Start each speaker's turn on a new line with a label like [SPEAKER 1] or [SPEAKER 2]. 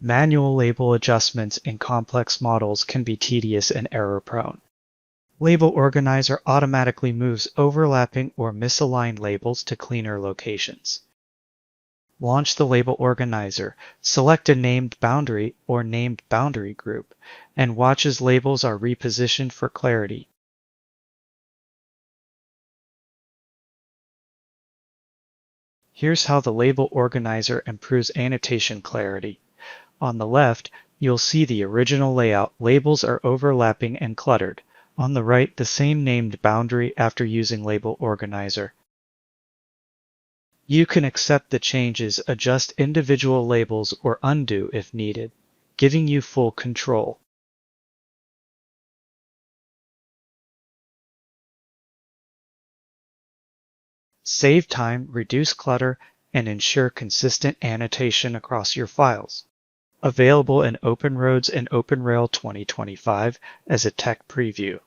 [SPEAKER 1] Manual label adjustments in complex models can be tedious and error-prone. Label Organizer automatically moves overlapping or misaligned labels to cleaner locations. Launch the Label Organizer, select a named boundary or named boundary group, and watch as labels are repositioned for clarity. Here's how the Label Organizer improves annotation clarity. On the left, you'll see the original layout. Labels are overlapping and cluttered. On the right, the same named boundary after using Label Organizer. You can accept the changes, adjust individual labels, or undo if needed, giving you full control. Save time, reduce clutter, and ensure consistent annotation across your files. Available in OpenRoads and OpenRail 2025 as a tech preview.